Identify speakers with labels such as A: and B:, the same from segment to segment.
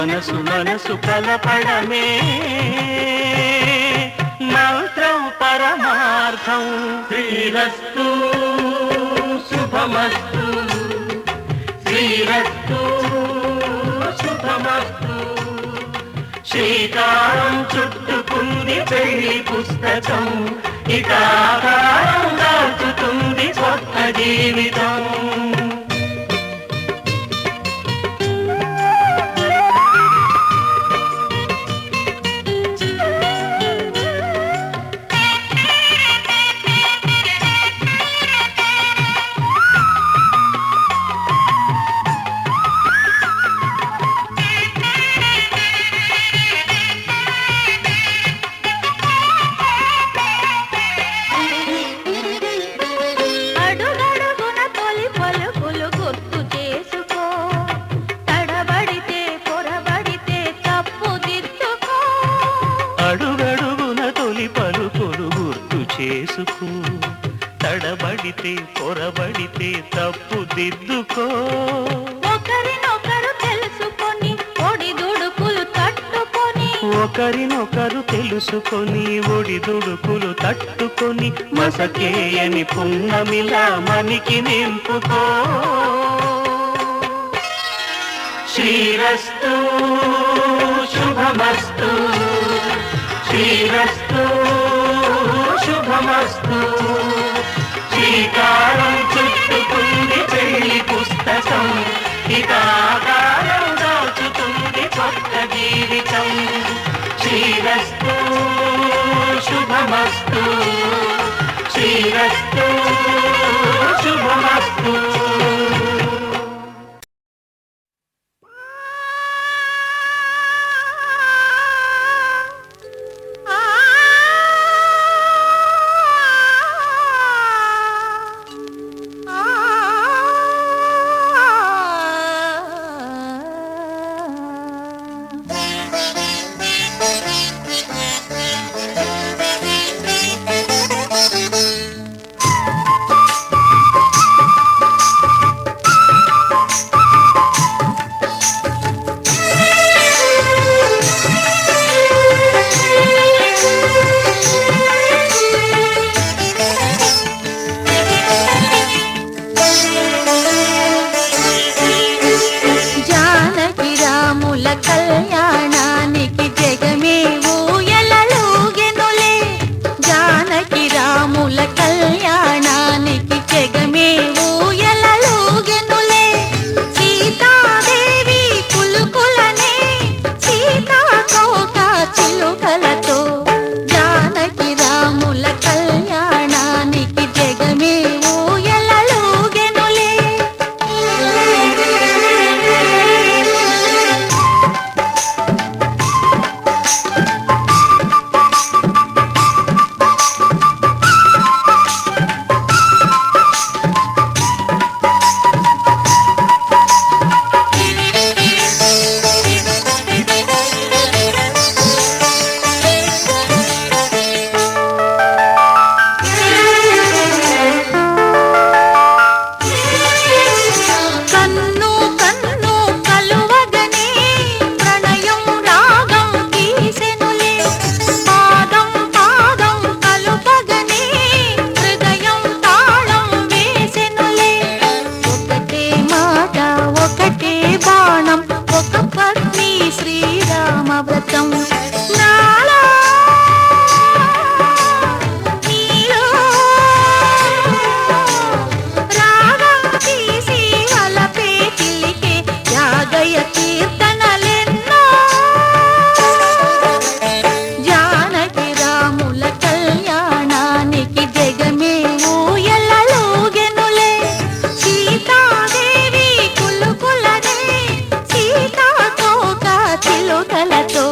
A: మనసు మనసు కలపడమే మంత్రం పరమార్థం. శ్రీరస్తు శుభమస్తు, శ్రీరస్తు శుభమస్తు. శ్రీకారం చుట్టుకుంది పెళ్లి పుస్తకం, ఇక ఆకారం దాచుతుంది కొత్త జీవితం. చేసుకో, తడబడితే పొరబడితే తప్పు దిద్దుకో.
B: ఒకరినొకరు తెలుసుకొని ఒడిదుడుకులు తట్టుకొని,
A: ఒకరినొకరు తెలుసుకొని ఒడిదుడుకులు తట్టుకొని మసకేయని పున్నమిలా మనికి నింపుకో. శ్రీరస్తు శుభమస్తు, శ్రీరస్తు శుభమస్తు. శ్రీకారం చుట్టుకుంది పెళ్లి పుస్తకం, ఇక ఆకారం దాచుతుంది కొత్త జీవితం. శ్రీరస్తు శుభమస్తు, శ్రీరస్తు శుభమస్తు.
B: కళ్యాణానికి జగమే ఊయలలూగెనులే, జానకి రాముల కళ్యాణానికి జగమే ఊయలలూగెనులే. సీతాదేవి కులుకులనే సీతాకోక చిలుకలతో, జానకి రాముల కళ్యాణానికి జగమే ఊయలలూగెనులే. శ్రీరామవ్రతం నాలో నీలో రాగం తీసి వలపే చిలికే యాగయ కీర్తనలెన్నో. జానకి రాముల కళ్యాణానికి జగమే ఊయలలూగెనులే, సీతాదేవి కులుకులనే సీతాకోక చిలుకలతో.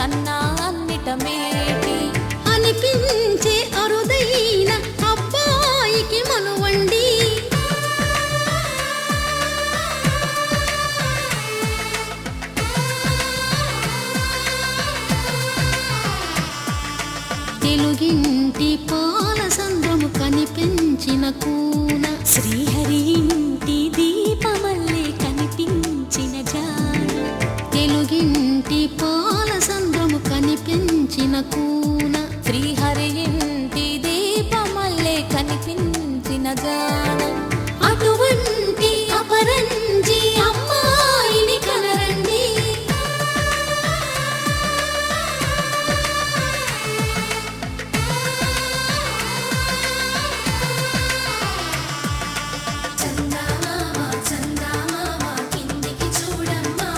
B: కన్నా అన్నిట మేటి
C: అనిపించే అరుదైన అబ్బాయికి మనువండి. తెలుగింటి పాల సంద్రము కనిపించిన కూన
B: శ్రీహరి ఇంటి దీపమల్లే కనిపించిన జాన
C: తెలుగింటి పాల సంద్రము కనిపించిన కూన
B: శ్రీహరి ఇంటి దీపమల్లే కనిపించిన జాన
C: అటువంటి అపరంజి అమ్మాయిని కనరండి. చందమామ చందమామ కిందికి చూడమ్మా,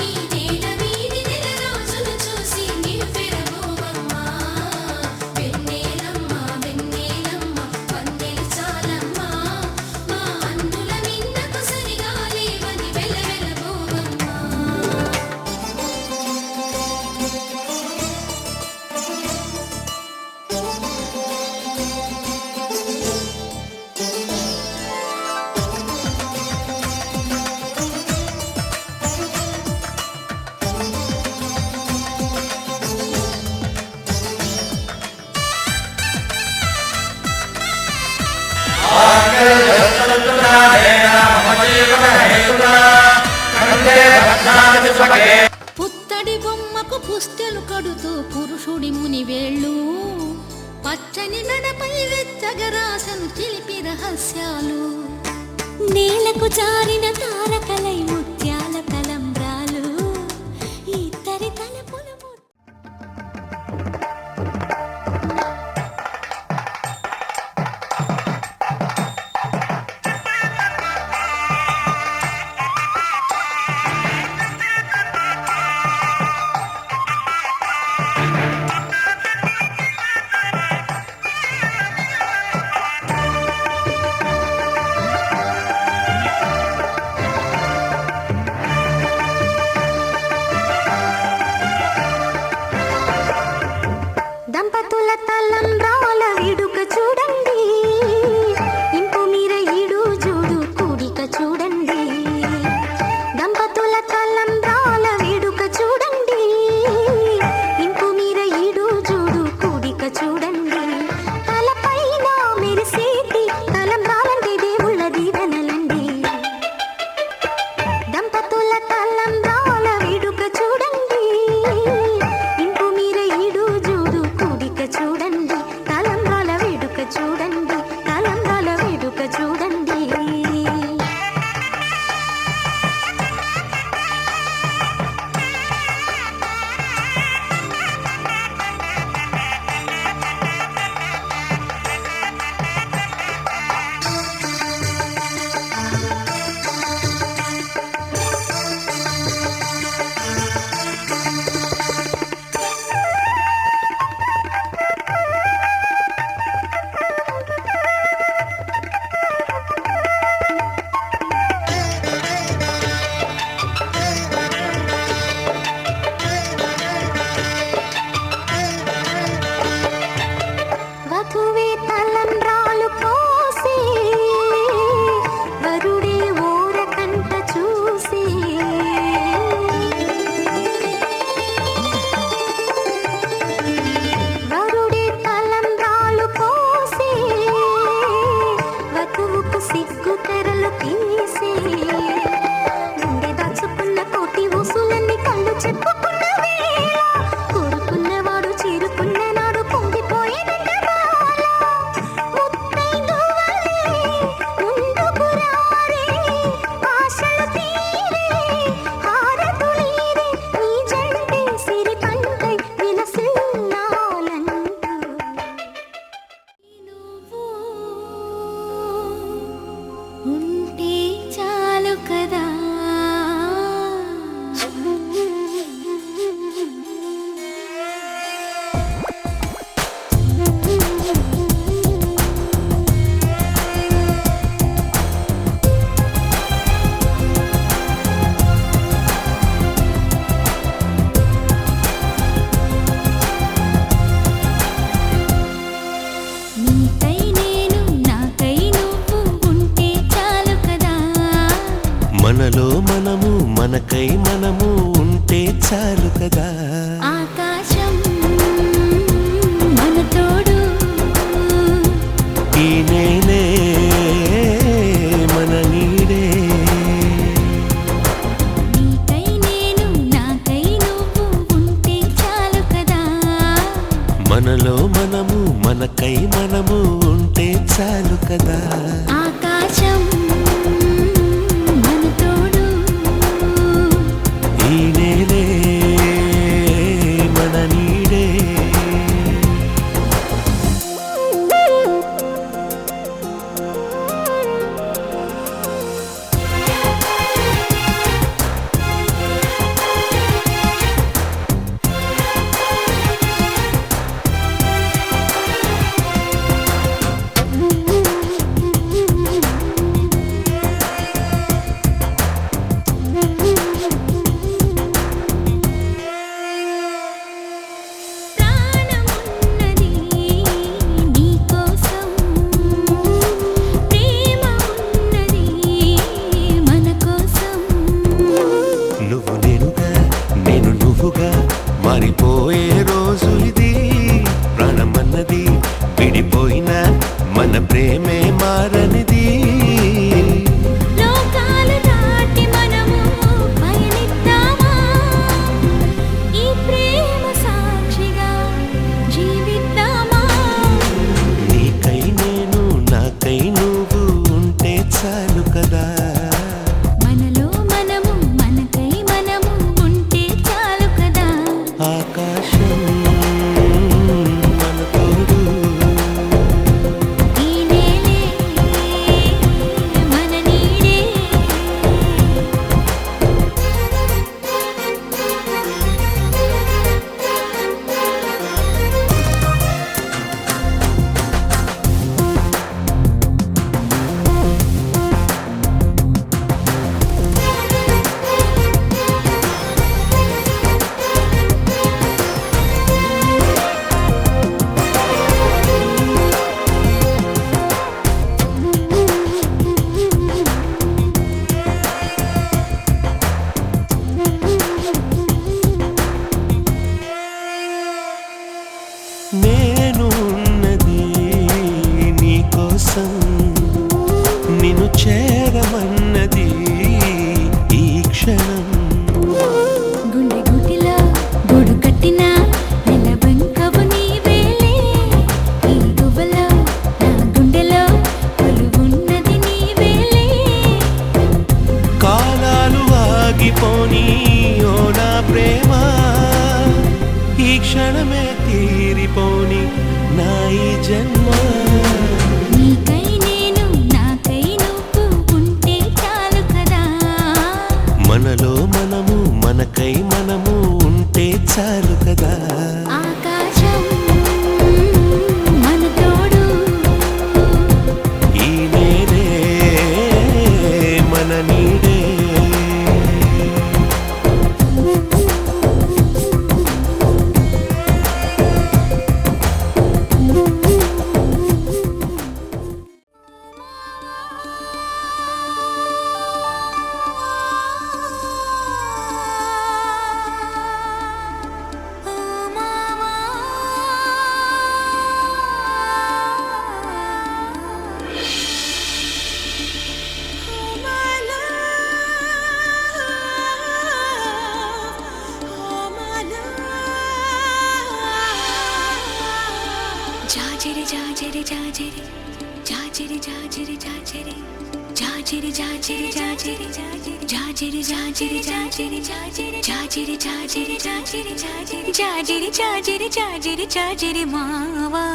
C: ఈ నేల వీడి నెల రోజులు చూసి నివ్వెరబోవమ్మా. వెన్నెలమ్మ వెన్నెలమ్మ వందెలు చాలమ్మా, మా అందుల నిన్నకు సరిగా లేవని వెలవెలబోవమ్మా. పుత్తడి బొమ్మకు పుస్తెలు కడుతూ పురుషుడి ముని వేళ్ళు, పచ్చని నడపై వెచ్చగరాసను చిలిపి రహస్యాలు.
B: నేలకు జారిన తారకలై ముత్యాల తలంబ్రాలు ఇద్దరి తలపులు
C: దంపతుల తలంబ్రాల వేడుక చూడండి, ఇంపు మీర ఈడు జోడు కూడిక చూడండి. దంపతుల తలంబ్రాల వేడుక చూడండి, ఇంపు మీర ఈడు జోడు కూడిక చూడండి. తలపైన మెరిసేటి తలంబ్రాలంటే దేవుళ్ళ దీవెనలండి. దంపతుల తలంబ్రాల వేడుక చూడండి, ఇంపు మీర ఈడు జోడు కూడిక చూడండి. తలంబ్రాల వేడుక చూడండి.
D: మనకై మనము ఉంటే చాలు కదా.
B: ఆకాశం మన తోడు,
D: ఈ నేలే మన నీడే.
B: నీకై నేను నాకై నువ్వు ఉంటే చాలు కదా.
D: మనలో మనము మనకై మనము ఉంటే చాలు కదా.
B: ఆకాశం మన తోడు,
D: ఈ నేలే మన నీడే.
B: ప్రాణమున్నది నీకోసం, ప్రేమ ఉన్నది మన కోసం.
D: నువ్వు నేనుగా నేను నువ్వుగా మారిపోయే రోజు ఇది. ప్రాణమన్నది విడిపోయినా మన ప్రేమే మారనిది.
B: లోకాలు దాటి మనము పయనిద్దామా, ఈ ప్రేమ సాక్షిగా జీవిద్దామా.
D: నీకై నేను నాకై నువ్వు ఉంటే చాలు కదా.
B: మనలో మనము మనకై మనము ఉంటే చాలు కదా.
D: ఆకాశం మన తోడు,
B: ఈ నేలే మన నీడే.
D: నేను ఉన్నది నీకోసం, నిన్ను చేరమన్నది ఈ క్షణం.
B: గుండె గుటిలో గూడు కట్టిన నెలవంకవు నీవేలే. ఈ గువ్వలో నా గుండెలో కొలువున్నది నీవేలే.
D: కాలాలు ఆగిపోని ఓ నా ప్రేమ, ఈ క్షణమే తీరిపోని నా ఈ జన్మ.
B: నీకై నేను నాకై నువ్వు ఉంటే చాలు కదా.
D: మనలో మనము మనకై మనము ఉంటే చాలు కదా.
B: ఆకాశం మన తోడు,
D: ఈ నేలే మన నీడే.
B: జాజిరి జాజిరి జాజిరి జాజిరి జాజిరి జాజిరి జాజిరి జాజిరి జాజిరి జాజిరి జాజిరి జాజిరి జాజిరి జాజిరి జాజిరి జాజిరి జాజిరి జాజిరి జాజిరి మావా.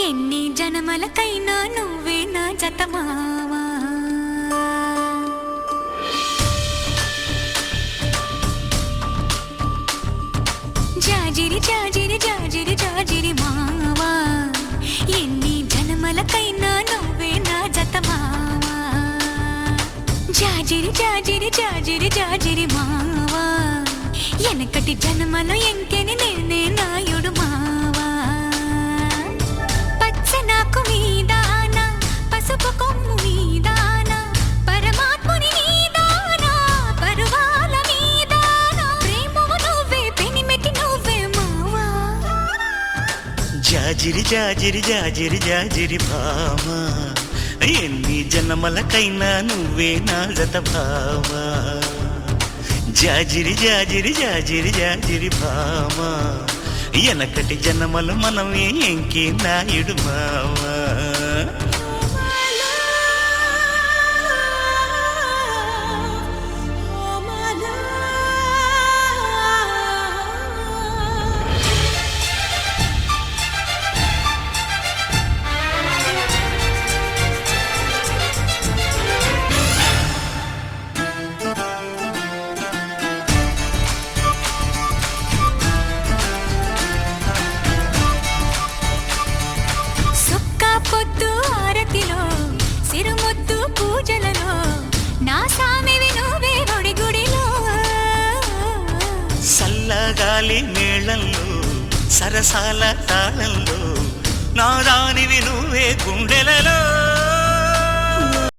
B: ఎన్ని జనమలకైనా నువ్వే నా జత మావా. జాజిరి జాజిరి జాజిరి జాజిరి మావా, ఎన్ని జన్మలకైనా నువ్వే నా జత మావా. జాజిరి జాజిరి జాజిరి జాజిరి మావా, ఎనకటి జన్మలో ఎంకెని నిన్నే నాయుడు మావా. పచ్చనాకు మీదాన పసుపు కొమ్ము మీదాన పరమాత్ముని
E: జాజిరి జాజిరి జాజిరి జాజిరి భామ ఎన్ని జన్మలకైనా నువ్వే నా జత భామ జాజిరి జాజిరి జాజిరి జాజిరి భామ ఎనకటి జన్మలు మనమే ఎంకి నాయుడు మావా
B: పొద్దు ఆరతిలో సిరుముద్దు పూజలలో నా సామివి నువ్వే ఒడి గుడిలో
E: సల్లగాలి మేళంలో సరసాల తాళంలో నా రానివి నువ్వే గుండెలలో